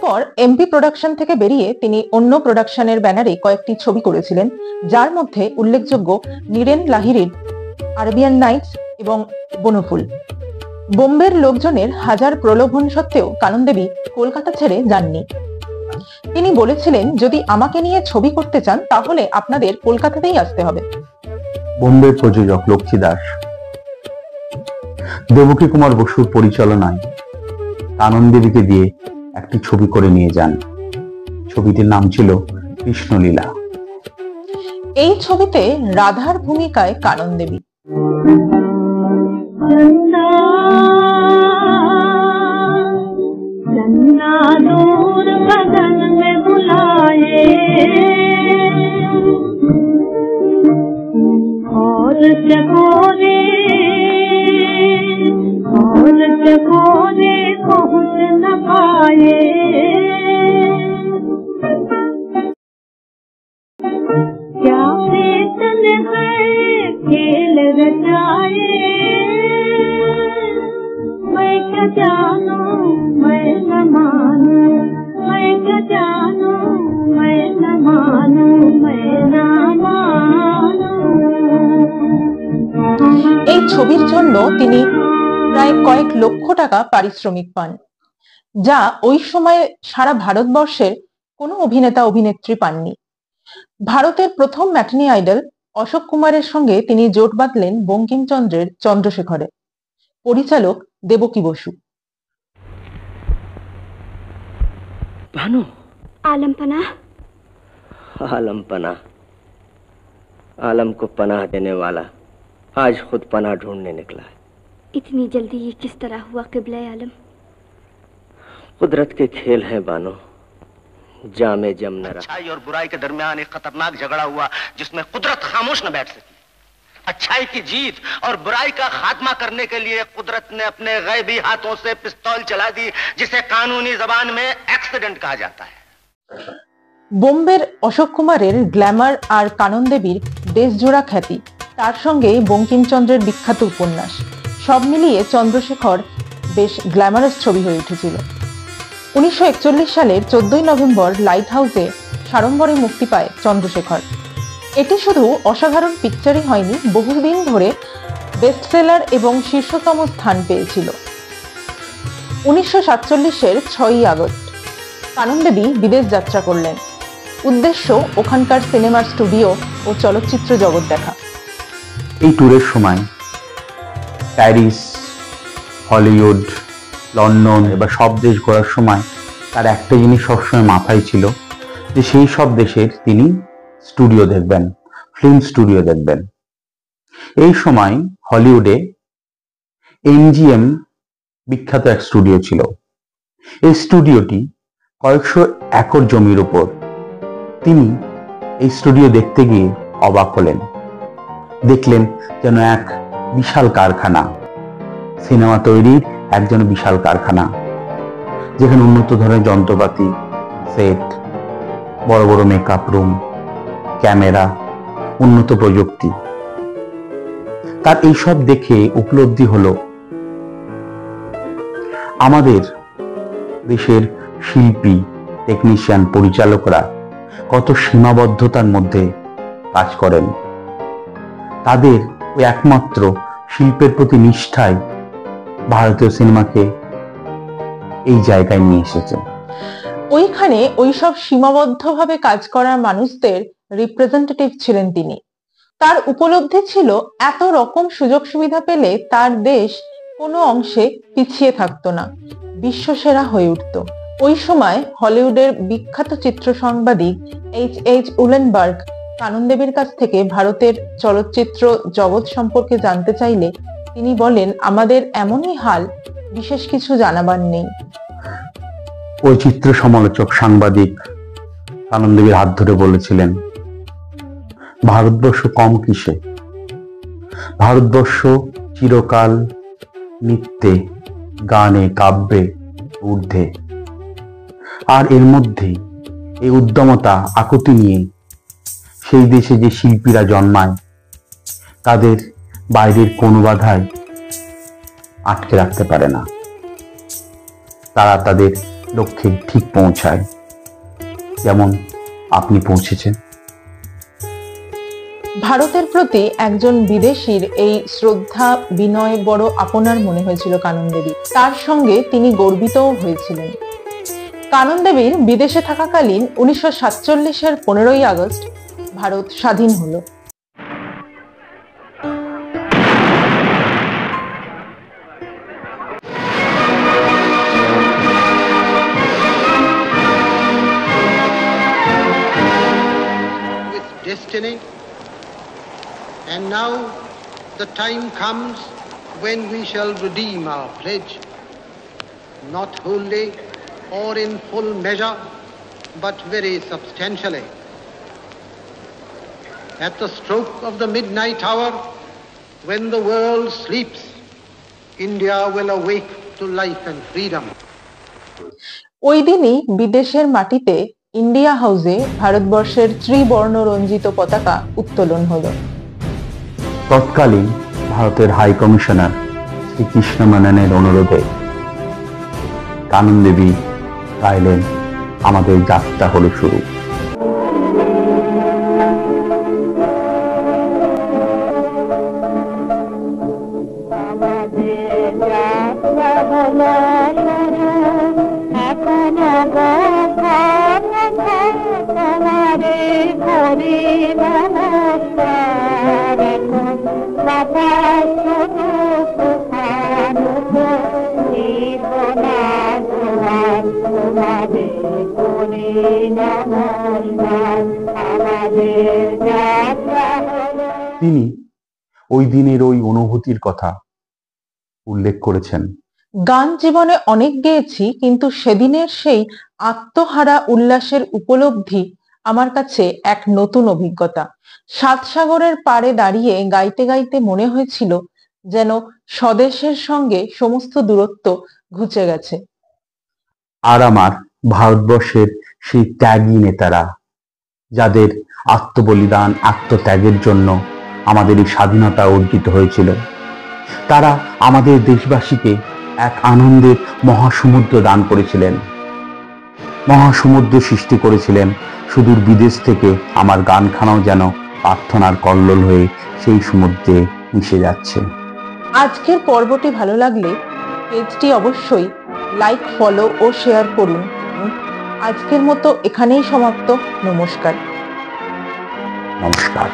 এরপর MP production থেকে বেরিয়ে তিনি অন্য প্রোডাকশনের ব্যানারে কয়েকটি ছবি করেছিলেন, যার মধ্যে উল্লেখযোগ্য নীরেন লাহিড়ীর আরবিয়ান নাইটস এবং বনফুল। বোম্বের লোকজনের হাজার প্রলোভন সত্ত্বেও কানন দেবী কলকাতা ছেড়ে যাননি। তিনি বলেছিলেন, যদি আমাকে নিয়ে ছবি করতে চান তাহলে আপনাদের কলকাতাতেই আসতে হবে। বোম্বের প্রযোজক লক্ষ্মী দাস দেবকী কুমার বসুর পরিচালনায় কানন দেবীকে দিয়ে একটি ছবি করে নিয়ে যান। ছবিটির নাম ছিল কৃষ্ণলীলা। এই ছবিতে রাধার ভূমিকায় কানন দেবী। এই ছবির জন্য তিনি প্রায় কয়েক লক্ষ টাকা পারিশ্রমিক পান, যা ওই সময়ে সারা ভারতবর্ষের কোনো অভিনেতা অভিনেত্রী পাননি। ভারতের প্রথম ম্যাটিনি আইডল অশোক কুমারের সঙ্গে তিনি জোট বাঁধলেন বঙ্কিমচন্দ্রের চন্দ্রশেখরে। পরিচালক দেবকী বসু। भानु, आलम पनाह। आलम पनाह, आलम को पनाह देने वाला आज खुद पनाह ढूंढने निकला है। इतनी जल्दी ये किस तरह हुआ क़िबला आलम? कुदरत के खेल हैं बानो, जामे जम न रहा। अच्छाई और बुराई के दरमियान एक खतरनाक झगड़ा हुआ जिसमें कुदरत खामोश न बैठ सकी। अच्छाई की जीत और बुराई का खात्मा करने के लिए कुदरत ने अपने गैबी हाथों से पिस्तौल चला दी, जिसे कानूनी जबान में एक्सीडेंट कहा जाता है। বোম্বের অশোক কুমারের গ্ল্যামার আর কানন দেবীর দেশজোড়া খ্যাতি, তার সঙ্গে বঙ্কিমচন্দ্রের বিখ্যাত উপন্যাস, সব মিলিয়ে চন্দ্রশেখর বেশ গ্ল্যামারাস ছবি হয়ে উঠেছিল। 1941 সালের 14 নভেম্বর লাইট হাউসে সাড়ম্বরে মুক্তি পায় চন্দ্রশেখর। এটি শুধু অসাধারণ পিকচারই হয়নি, বহুদিন ধরে বেস্টসেলার এবং শীর্ষতম স্থান পেয়েছিল। 1947-এর 6ই আগস্ট কানন দেবী বিদেশ যাত্রা করলেন। উদ্দেশ্য ওখানকার সিনেমার স্টুডিও ও চলচ্চিত্র জগৎ দেখা। এই ট্যুরের সময় প্যারিস, হলিউড, লন্ডন এবার সব দেশ ঘোরার সময় তার একটা জিনিস সবসময় মাথায় ছিল যে সেই সব দেশের তিনি স্টুডিও দেখবেন, ফিল্ম স্টুডিও দেখবেন। এই সময় হলিউডে এমজিএম বিখ্যাত এক স্টুডিও ছিল। এই স্টুডিওটি কয়েকশো একর জমির উপর। তিনি এই স্টুডিও দেখতে গিয়ে অবাক হলেন। দেখলেন যেন এক বিশাল কারখানা, সিনেমা তৈরির একজন বিশাল কারখানা, যেখানে উন্নত ধরনের যন্ত্রপাতি, সেট, বড় বড় মেকআপ রুম, ক্যামেরা, উন্নত প্রযুক্তি। তার এইসব দেখে উপলব্ধি হলো আমাদের দেশের শিল্পী, টেকনিশিয়ান, পরিচালকরা কত সীমাবদ্ধতার মধ্যে কাজ করেন। তাদের ওই একমাত্র শিল্পের প্রতি নিষ্ঠায় ভারতীয় সিনেমাকে এই জায়গায় নিয়ে এসেছে। ওইখানে ওইসব সীমাবদ্ধভাবে কাজ করা মানুষদের রিপ্রেজেন্টেটিভ ছিলেন তিনি। তার উপলব্ধি ছিল এত রকম সুযোগ সুবিধা পেলে তার দেশ কোনো অংশে পিছিয়ে থাকতো না, বিশ্বসেরা হয়ে উঠত। ওই সময় হলিউডের বিখ্যাত চিত্র সাংবাদিক এইচ উলেনবার্গ কানন দেবীর কাছ থেকে ভারতের চলচ্চিত্র জগৎ সম্পর্কে জানতে চাইলে তিনি বলেন, আমাদের এমনই হাল, বিশেষ কিছু জানাবার নেই। ওই চিত্র সমালোচক সাংবাদিক কানন দেবীর হাত ধরে বলেছিলেন, ভারতবর্ষ কম কিসে, ভারতবর্ষ চিরকাল নৃত্যে, গানে, কাব্যে ঊর্ধ্বে। আর এর মধ্যে এই উদ্যমতা, আকুতি নিয়ে সেই দেশে যে শিল্পীরা জন্মায় তাদের বাইরের কোনো বাধাই আটকে রাখতে পারে না। তারা তাদের লক্ষ্যে ঠিক পৌঁছায়, যেমন আপনি পৌঁছেছেন। ভারতের প্রতি একজন বিদেশীর এই শ্রদ্ধা বিনয় বড় আপনার মনে হয়েছিল কানন দেবী। তার সঙ্গে তিনি গর্বিতও হয়েছিলেন। কানন দেবীর বিদেশে থাকাকালীন 1947-এর 15ই আগস্ট ভারত স্বাধীন হলো। Destiny, and now the time comes when we shall redeem our pledge, not wholly or in full measure, but very substantially. At the stroke of the midnight hour, when the world sleeps, India will awake to life and freedom. ওই দিনই বিদেশের মাটিতে India হাউসে ভারতবর্ষের ত্রিবর্ণ রঞ্জিত পতাকা উত্তোলন হলো। তৎকালীন ভারতের হাই কমিশনার শ্রী কৃষ্ণ মেননের অনুরোধে কানন দেবী গাইলেন আমাদের যাত্রা হলো শুরু। তিনি ওই দিনের ওই অনুভূতির কথা উল্লেখ করেছেন। গান জীবনে অনেক গেয়েছি, কিন্তু সেদিনের সেই আত্মহারা উল্লাসের উপলব্ধি আমার কাছে এক নতুন অভিজ্ঞতা। সাত সাগরের পাড়ে দাঁড়িয়ে গাইতে গাইতে মনে হয়েছিল যেন স্বদেশের সঙ্গে সমস্ত দূরত্ব ঘুচে গেছে। আর আমার ভারতবর্ষের সেই ত্যাগী নেতারা, যাদের আত্মবলিদান আত্মত্যাগের জন্য আমাদের এই স্বাধীনতা অর্জিত হয়েছিল, তারা আমাদের দেশবাসীকে এক আনন্দের মহাসমুদ্র দান করেছিলেন, মহাসমুদ্র সৃষ্টি করেছিলেন। সুদূর বিদেশ থেকে আমার গানখানাও যেন প্রার্থনার কল্লোল হয়ে সেই সমুদ্রে মিশে যাচ্ছে। আজকের পর্বটি ভালো লাগলে পেজটি অবশ্যই লাইক, ফলো ও শেয়ার করুন। আজকের মতো এখানেই সমাপ্ত। নমস্কার। নমস্কার।